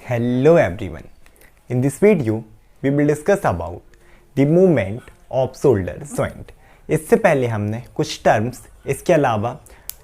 Hello everyone. In this video, we will discuss about the movement of shoulder joint. इससे पहले हमने कुछ terms इसके अलावा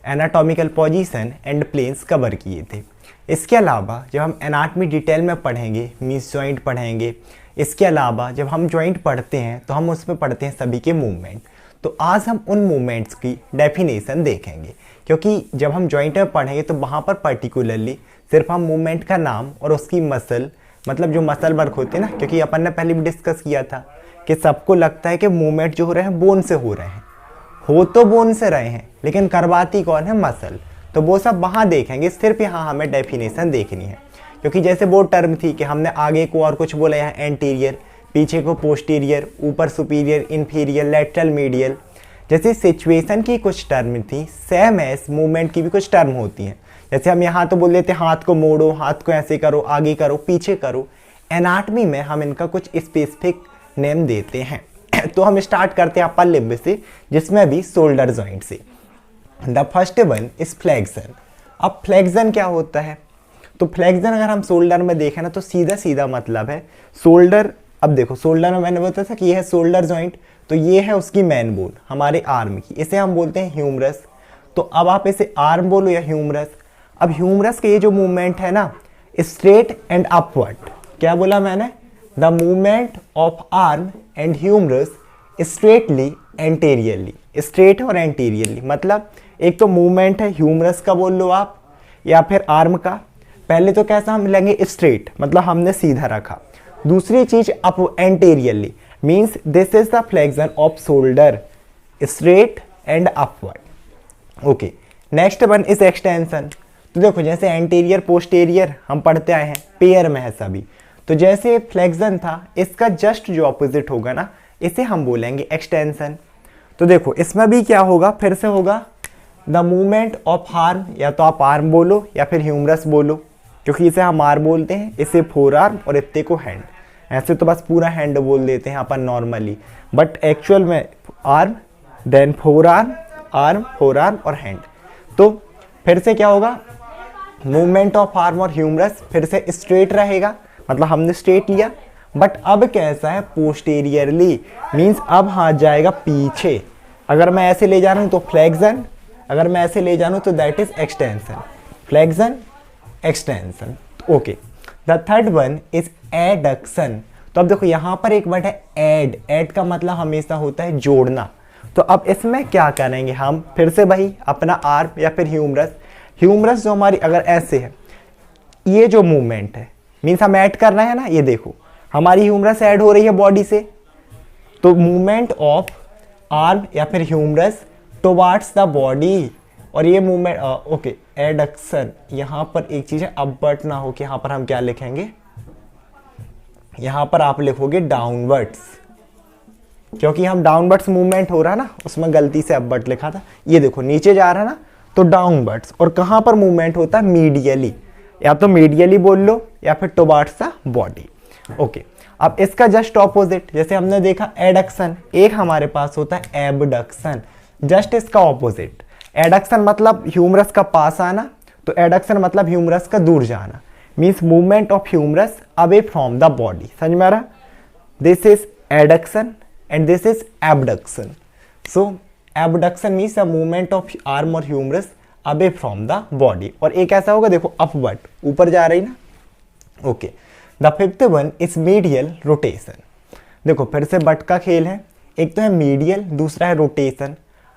anatomical position and planes cover किए थे। इसके अलावा जब हम एनाटमी डिटेल में पढ़ेंगे, मीस जॉइंट पढ़ेंगे। इसके अलावा जब हम जॉइंट पढ़ते हैं तो हम उसमें पढ़ते हैं सभी के मूवमेंट। तो आज हम उन मूवमेंट्स की डेफिनेशन देखेंगे, क्योंकि जब हम जॉइंट में पढ़ेंगे तो वहाँ पर पर्टिकुलरली सिर्फ हम मूवमेंट का नाम और उसकी मसल, मतलब जो मसल वर्क होते हैं ना, क्योंकि अपन ने पहले भी डिस्कस किया था कि सबको लगता है कि मूवमेंट जो हो रहे हैं बोन से हो रहे हैं, हो तो बोन से रहे हैं, लेकिन करवाती कौन है? मसल। तो वो सब वहाँ देखेंगे, सिर्फ यहाँ हमें डेफिनेशन देखनी है। क्योंकि जैसे वो टर्म थी कि हमने आगे को और कुछ बोला, यहाँ एंटीरियर, पीछे को पोस्टीरियर, ऊपर सुपीरियर, इन्फीरियर, लेटरल, मीडियल। जैसे सिचुएशन की कुछ टर्म थी, सेम एज मूवमेंट की भी कुछ टर्म होती हैं। जैसे हम यहाँ तो बोल देते हैं हाथ को मोड़ो, हाथ को ऐसे करो, आगे करो, पीछे करो। एनाटमी में हम इनका कुछ स्पेसिफिक नेम देते हैं। तो हम स्टार्ट करते हैं अपर लिम्ब से, जिसमें भी शोल्डर जॉइंट से। The first one is flexion. अब फ्लेक्शन क्या होता है? तो फ्लेक्शन अगर हम शोल्डर में देखें ना तो सीधा सीधा मतलब है शोल्डर। अब देखो, शोल्डर में मैंने बताया था कि ये है शोल्डर जॉइंट, तो ये है उसकी मेन बोन हमारे आर्म की, इसे हम बोलते हैं ह्यूमरस। तो अब आप इसे आर्म बोलो या ह्यूमरस। अब ह्यूमरस के ये जो मूवमेंट है ना, स्ट्रेट एंड अपवर्ड। क्या बोला मैंने? The movement of arm and humerus straightly anteriorly. Straight और एंटीरियरली मतलब एक तो मूवमेंट है ह्यूमरस का बोल लो आप, या फिर आर्म का। पहले तो कैसा हम लेंगे? स्ट्रेट, मतलब हमने सीधा रखा। दूसरी चीज up anteriorly, means this is the flexion off shoulder, straight and upward. Okay, next one is extension. तो देखो, जैसे एंटीरियर पोस्टीरियर हम पढ़ते आए हैं, पेयर में है सभी। तो जैसे फ्लेक्शन था, इसका जस्ट जो ऑपोजिट होगा ना, इसे हम बोलेंगे एक्सटेंशन। तो देखो, इसमें भी क्या होगा? फिर से होगा द मूवमेंट ऑफ आर्म, या तो आप आर्म बोलो या फिर ह्यूमरस बोलो, क्योंकि इसे हम आर्म बोलते हैं, इसे फोर आर्म और इतने को हैंड। ऐसे तो बस पूरा हैंड बोल देते हैं अपन नॉर्मली, बट एक्चुअल में arm, then forearm, arm, forearm और हैंड। तो फिर से क्या होगा? मूवमेंट ऑफ आर्म और ह्यूमरस फिर से स्ट्रेट रहेगा, मतलब हमने स्ट्रेट लिया। बट अब कैसा है? पोस्टीरियरली, मीन्स अब हाथ जाएगा पीछे। अगर मैं ऐसे ले जा रहा हूँ तो फ्लेक्शन, अगर मैं ऐसे ले जा रहा हूँ तो that is extension. Flexion, extension. Okay, the third one is adduction. तो अब देखो, यहाँ पर एक वर्ड है एड। एड का मतलब हमेशा होता है जोड़ना। तो अब इसमें क्या करेंगे हम? फिर से भाई अपना आर्म या फिर ह्यूमरस। ह्यूमरस जो हमारी अगर ऐसे है, ये जो मूवमेंट है, मीन्स हम ऐड कर रहे हैं ना, ये देखो हमारी ह्यूमरस ऐड हो रही है बॉडी से। तो मूवमेंट ऑफ आर्म या फिर ह्यूमरस टुवर्ड्स द बॉडी, और ये मूवमेंट ओके एडक्शन। यहाँ पर एक चीज है, अपवर्ड ना हो कि यहाँ पर हम क्या लिखेंगे, यहाँ पर आप लिखोगे डाउनवर्ड्स, क्योंकि हम डाउनवर्ड्स मूवमेंट हो रहा है ना, उसमें गलती से अपवर्ड लिखा था। ये देखो नीचे जा रहा है ना, तो डाउनवर्ड्स। और कहाँ पर मूवमेंट होता है? मीडियली, या तो मीडियली बोल लो या फिर टुवर्ड्स द बॉडी। ओके, अब इसका जस्ट ऑपोजिट, जैसे हमने देखा एडक्शन, एक हमारे पास होता है एबडक्शन, जस्ट इसका ऑपोजिट। एडक्शन मतलब ह्यूमरस का पास आना, तो एडक्शन मतलब ह्यूमरस का दूर जाना, means movement of humerus away from the body. समझ में आ रहा? This is adduction and this is abduction. So abduction means the movement of arm और humerus away from the body. और एक ऐसा होगा, देखो अपवर्ड, ऊपर जा रही ना। Okay, the fifth one is medial rotation. देखो फिर से बट का खेल है, एक तो है मीडियल, दूसरा है रोटेशन।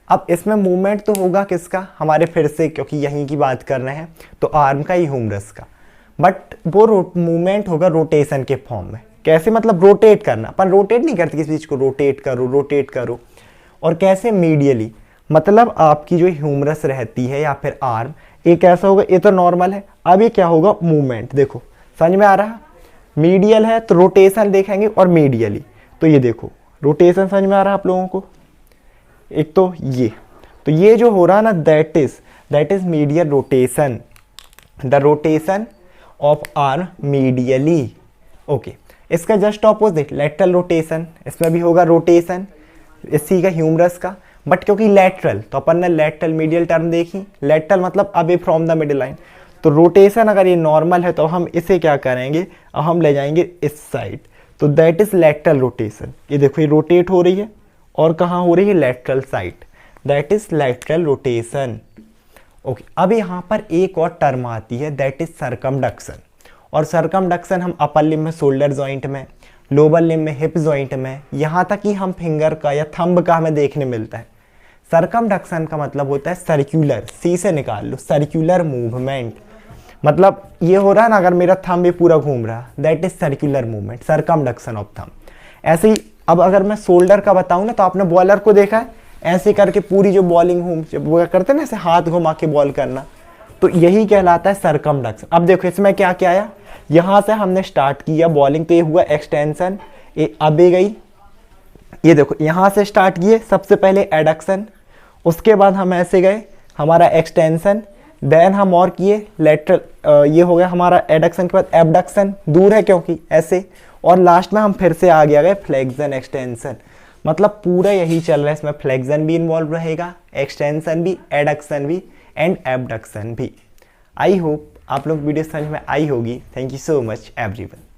अब इसमें मूवमेंट तो होगा किसका? हमारे फिर से, क्योंकि यहीं की बात कर रहे हैं, तो आर्म का ही, ह्यूमरस का। बट वो मूवमेंट होगा रोटेशन के फॉर्म में। कैसे? मतलब रोटेट करना। अपन रोटेट नहीं करते किसी चीज को, रोटेट करो, रोटेट करो। और कैसे? मीडियली, मतलब आपकी जो ह्यूमरस रहती है या फिर आर्म, एक ऐसा होगा, ये तो नॉर्मल है। अब ये क्या होगा? मूवमेंट। देखो समझ में आ रहा? मीडियल है तो रोटेशन देखेंगे, और मीडियली तो ये देखो रोटेशन। समझ में आ रहा है आप लोगों को? एक तो ये जो हो रहा है ना, that is medial rotation, the rotation of arm medially. Okay, इसका जस्ट ऑपोजिट लेटरल रोटेशन, इसमें भी होगा रोटेशन इसी का, ह्यूमरस का। बट क्योंकि लेटरल, तो अपन ने लेटरल मीडियल टर्म देखी। लेटरल मतलब away from the middle line, तो रोटेशन अगर ये नॉर्मल है तो हम इसे क्या करेंगे, अब हम ले जाएंगे इस साइड, तो दैट इज लैटरल रोटेशन। ये देखो ये रोटेट हो रही है और कहाँ हो रही है, lateral side, that is lateral rotation. Okay, अब यहाँ पर एक और टर्म आती है दैट इज सरकमडक्शन। और सरकमडक्शन हम अपर लिम्ब में शोल्डर जॉइंट में, लोअर लिम्ब में हिप जॉइंट में, यहाँ तक कि हम फिंगर का या थंब का हमें देखने मिलता है। सरकमडक्शन का मतलब होता है सर्कुलर, सी से निकाल लो, सर्कुलर मूवमेंट। मतलब ये हो रहा है ना, अगर मेरा थंब ये पूरा घूम रहा, that is circular movement, circumduction of thumb. ऐसे ही अब अगर मैं शोल्डर का बताऊं ना, तो आपने बॉलर को देखा है ऐसे करके पूरी जो बॉलिंग वो करते हैं ना, ऐसे हाथ घुमा के बॉल करना, तो यही कहलाता है सरकमडक्शन। अब देखो इसमें क्या क्या आया, यहाँ से हमने स्टार्ट किया बॉलिंग, तो ये हुआ एक्सटेंशन, ये अब ये गई, ये देखो यहाँ से स्टार्ट किए सबसे पहले एडक्शन, उसके बाद हम ऐसे गए हमारा एक्सटेंशन, देन हम और किए लेटरल, ये हो गया हमारा एडक्शन के बाद एबडक्शन, दूर है क्योंकि ऐसे, और लास्ट में हम फिर से आगे आ गए फ्लेक्शन एक्सटेंशन। मतलब पूरा यही चल रहा है, इसमें फ्लेक्शन भी इन्वॉल्व रहेगा, एक्सटेंशन भी, एडक्शन भी एंड एबडक्शन भी। आई होप आप लोग वीडियो समझ में आई होगी। Thank you so much everyone.